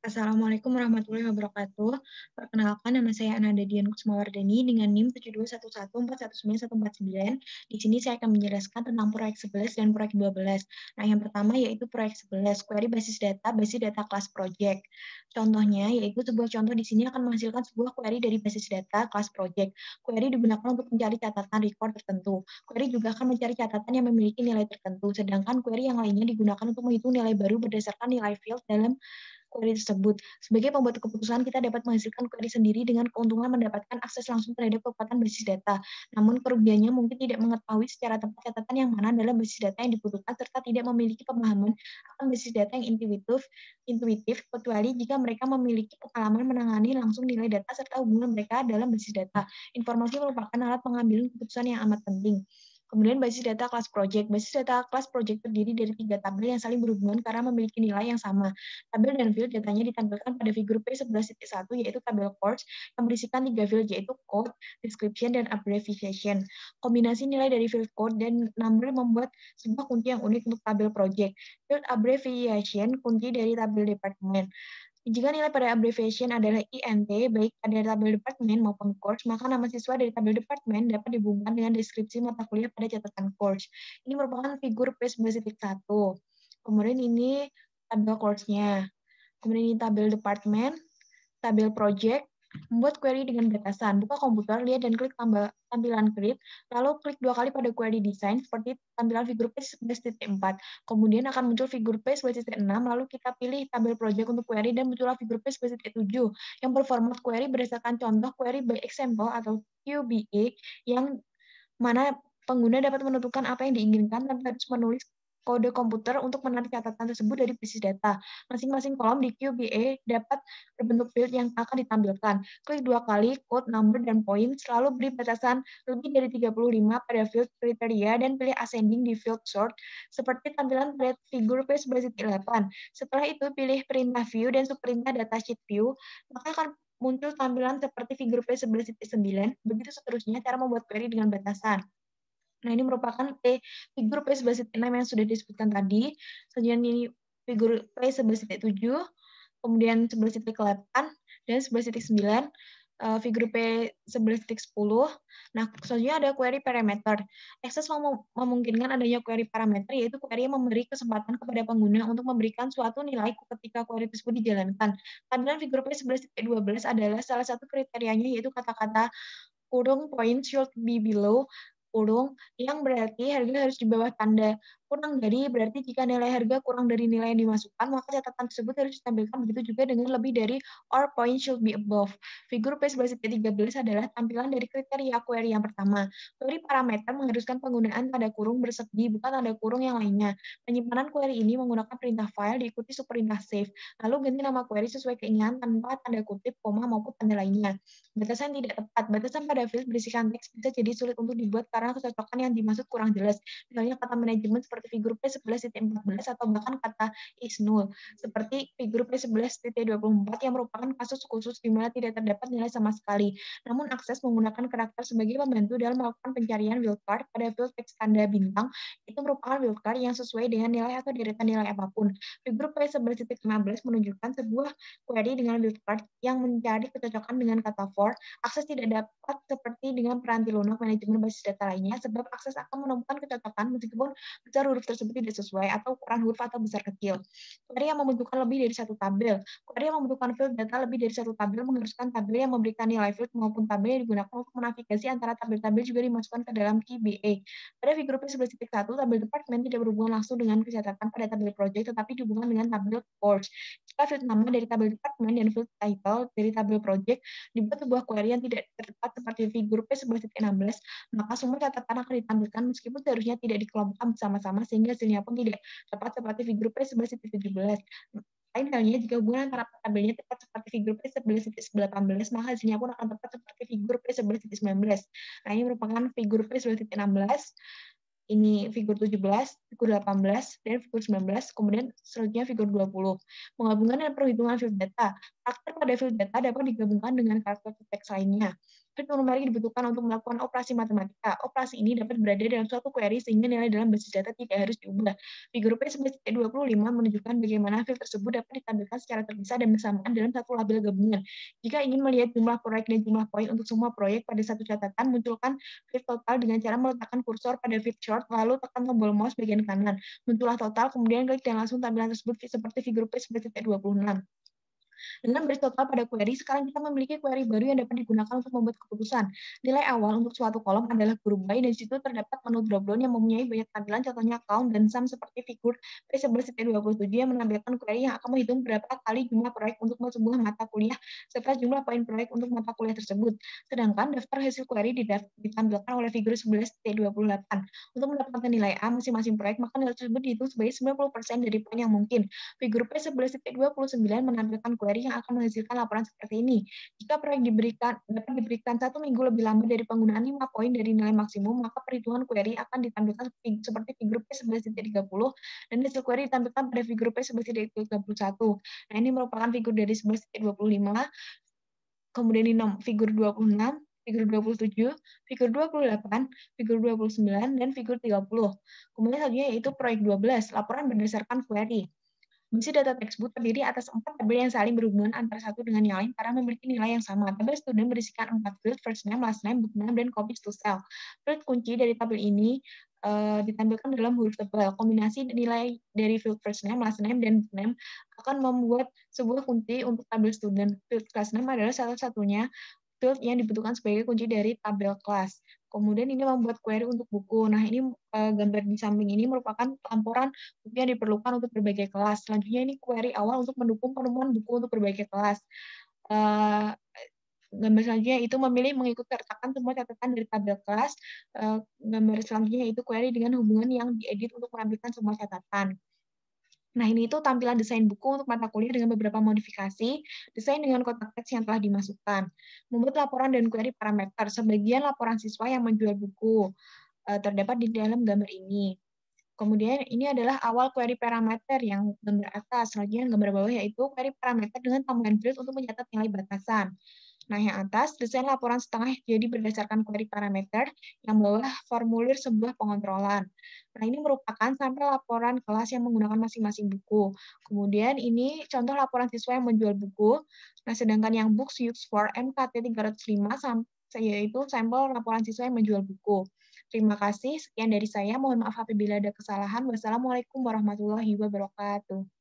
Assalamualaikum warahmatullahi wabarakatuh. Perkenalkan, nama saya Ananda Dian Kusumawardani dengan NIM 7211419149. Di sini saya akan menjelaskan tentang proyek 11 dan proyek 12. Nah, yang pertama yaitu proyek 11, query basis data kelas project. Contohnya yaitu sebuah contoh di sini akan menghasilkan sebuah query dari basis data kelas project. Query digunakan untuk mencari catatan record tertentu. Query juga akan mencari catatan yang memiliki nilai tertentu, sedangkan query yang lainnya digunakan untuk menghitung nilai baru berdasarkan nilai field dalam query tersebut. Sebagai pembuat keputusan, kita dapat menghasilkan query sendiri dengan keuntungan mendapatkan akses langsung terhadap kekuatan basis data. Namun kerugiannya mungkin tidak mengetahui secara tepat catatan yang mana dalam basis data yang dibutuhkan serta tidak memiliki pemahaman akan basis data yang intuitif kecuali jika mereka memiliki pengalaman menangani langsung nilai data serta hubungan mereka dalam basis data. Informasi merupakan alat pengambilan keputusan yang amat penting. Kemudian basis data kelas project. Basis data kelas project terdiri dari 3 tabel yang saling berhubungan karena memiliki nilai yang sama. Tabel dan field datanya ditampilkan pada figur P11.1 yaitu tabel course yang berisikan 3 field yaitu code, description, dan abbreviation. Kombinasi nilai dari field code dan number membuat sebuah kunci yang unik untuk tabel project. Field abbreviation kunci dari tabel departemen. Jika nilai pada abbreviation adalah INT, baik pada tabel departemen maupun course, maka nama siswa dari tabel departemen dapat dihubungkan dengan deskripsi mata kuliah pada catatan course. Ini merupakan figur P11.1. Kemudian ini tabel course-nya. Kemudian ini tabel departemen, tabel project, membuat query dengan batasan. Buka komputer, lihat dan klik tampilan grid, lalu klik 2 kali pada query design seperti tampilan figur P11.4. Kemudian akan muncul figur P11.6, lalu kita pilih tabel project untuk query dan muncullah figur P11.7 yang berformat query berdasarkan contoh query by example atau QBE yang mana pengguna dapat menentukan apa yang diinginkan tanpa harus menulis kode komputer untuk menarik catatan tersebut dari basis data. Masing-masing kolom di QBE dapat berbentuk field yang akan ditampilkan. Klik 2 kali code, number, dan point, selalu beri batasan lebih dari 35 pada field kriteria dan pilih ascending di field sort seperti tampilan pada figur P11.8. Setelah itu pilih perintah view dan subperintah datasheet view, maka akan muncul tampilan seperti figur P11.9. Begitu seterusnya cara membuat query dengan batasan. Nah, ini merupakan figur P11.6 yang sudah disebutkan tadi. Selanjutnya ini figur P11.7, kemudian 11.8, dan 11.9, figur P11.10. Nah, selanjutnya ada query parameter. Access memungkinkan adanya query parameter, yaitu query yang memberi kesempatan kepada pengguna untuk memberikan suatu nilai ketika query tersebut dijalankan. Tampilan figur P11.12 adalah salah satu kriterianya, yaitu kata-kata kurung point should be below kurung, yang berarti harga harus di bawah tanda kurang dari, berarti jika nilai harga kurang dari nilai yang dimasukkan, maka catatan tersebut harus ditampilkan, begitu juga dengan lebih dari or point should be above. Figur P11.13 adalah tampilan dari kriteria query yang pertama. Query parameter mengharuskan penggunaan tanda kurung bersegi, bukan tanda kurung yang lainnya. Penyimpanan query ini menggunakan perintah file diikuti subperintah save, lalu ganti nama query sesuai keinginan tanpa tanda kutip, koma, maupun tanda lainnya. Batasan tidak tepat. Batasan pada field berisikan teks bisa jadi sulit untuk dibuat karena kecocokan yang dimaksud kurang jelas. Misalnya kata manajemen seperti figur P11.14 atau bahkan kata is null seperti figur P11.24 yang merupakan kasus khusus di mana tidak terdapat nilai sama sekali. Namun akses menggunakan karakter sebagai pembantu dalam melakukan pencarian wildcard pada field teks tanda bintang itu merupakan wildcard yang sesuai dengan nilai atau deretan nilai apapun. Figur P11.15 menunjukkan sebuah query dengan wildcard yang mencari kecocokan dengan kata for. Akses tidak dapat seperti dengan peranti lunak manajemen basis data lainnya, sebab akses akan menemukan kecocokan meskipun besar huruf tersebut tidak sesuai atau ukuran huruf atau besar kecil. Query yang membutuhkan lebih dari satu tabel. Query yang membutuhkan field data lebih dari satu tabel mengharuskan tabel yang memberikan nilai field maupun tabel yang digunakan untuk menavigasi antara tabel-tabel juga dimasukkan ke dalam QBE. Pada figur P11.1, tabel departemen tidak berhubungan langsung dengan catatan pada tabel project, tetapi dihubungkan dengan tabel course. Jika field nama dari tabel departemen dan field title dari tabel project dibuat sebuah query yang tidak tepat seperti figur P11.16, maka semua catatan akan ditampilkan meskipun seharusnya tidak dikelompokkan bersama-sama sehingga hasilnya pun tidak tepat seperti figur P11.17. Lain halnya, jika hubungan antara tabelnya tepat seperti figur P11.18, maka hasilnya pun akan tepat seperti figur P11.19. Nah, ini merupakan figur P11.16, ini figur 17, figur 18, dan figur 19, kemudian selanjutnya figur 20. Penggabungan dan perhitungan field data. Karakter pada field data dapat digabungkan dengan karakter teks lainnya. Field numerik dibutuhkan untuk melakukan operasi matematika. Operasi ini dapat berada dalam suatu query sehingga nilai dalam basis data tidak harus diubah. Figur P11.25 menunjukkan bagaimana field tersebut dapat ditampilkan secara terpisah dan bersamaan dalam satu label gabungan. Jika ingin melihat jumlah proyek dan jumlah poin untuk semua proyek pada satu catatan, munculkan field total dengan cara meletakkan kursor pada field chart, lalu tekan tombol mouse bagian kanan. Muncullah total, kemudian klik dan langsung tampilan tersebut seperti figur P11.26. Dengan baris total pada query, sekarang kita memiliki query baru yang dapat digunakan untuk membuat keputusan. Nilai awal untuk suatu kolom adalah huruf by, dan di situ terdapat menu dropdown yang mempunyai banyak tampilan, contohnya count dan sum seperti figur P11.27 yang menampilkan query yang akan menghitung berapa kali jumlah proyek untuk sebuah mata kuliah serta jumlah poin proyek untuk mata kuliah tersebut. Sedangkan daftar hasil query ditampilkan oleh figur 11.28. Untuk mendapatkan nilai A masing-masing proyek, maka nilai tersebut dihitung sebagai 90% dari poin yang mungkin. Figur P11.29 menampilkan query yang akan menghasilkan laporan seperti ini. Jika proyek dapat diberikan 1 minggu lebih lama dari penggunaan 5 poin dari nilai maksimum, maka perhitungan query akan ditampilkan seperti figur P11.30 dan hasil query ditampilkan pada figur P11.31. Nah, ini merupakan figur dari 11.25, kemudian ini figur 26, figur 27, figur 28, figur 29, dan figur 30. Kemudian selanjutnya yaitu proyek 12, laporan berdasarkan query. Basis data tersebut terdiri atas 4 tabel yang saling berhubungan antara satu dengan yang lain karena memiliki nilai yang sama. Tabel student berisikan 4 field, first name, last name, book name, dan copies to sell. Field kunci dari tabel ini ditampilkan dalam huruf tebal. Kombinasi nilai dari field first name, last name, dan book name akan membuat sebuah kunci untuk tabel student. Field class name adalah salah satunya field yang dibutuhkan sebagai kunci dari tabel kelas. Kemudian ini membuat query untuk buku. Nah, ini gambar di samping ini merupakan laporan buku yang diperlukan untuk berbagai kelas. Selanjutnya ini query awal untuk mendukung penemuan buku untuk berbagai kelas. Gambar selanjutnya itu memilih mengikuti sertakan semua catatan dari tabel kelas. Gambar selanjutnya itu query dengan hubungan yang diedit untuk menampilkan semua catatan. Nah, ini itu tampilan desain buku untuk mata kuliah dengan beberapa modifikasi, desain dengan kotak teks yang telah dimasukkan. Membuat laporan dan query parameter. Sebagian laporan siswa yang menjual buku terdapat di dalam gambar ini. Kemudian ini adalah awal query parameter yang gambar atas. Selanjutnya gambar bawah yaitu query parameter dengan tambahan field untuk mencatat nilai batasan. Nah, yang atas desain laporan setengah jadi berdasarkan query parameter, yang bawah formulir sebuah pengontrolan. Nah, ini merupakan sampel laporan kelas yang menggunakan masing-masing buku. Kemudian ini contoh laporan siswa yang menjual buku. Nah, sedangkan yang books used for MKT 305 yaitu sampel laporan siswa yang menjual buku. Terima kasih, sekian dari saya. Mohon maaf apabila ada kesalahan. Wassalamualaikum warahmatullahi wabarakatuh.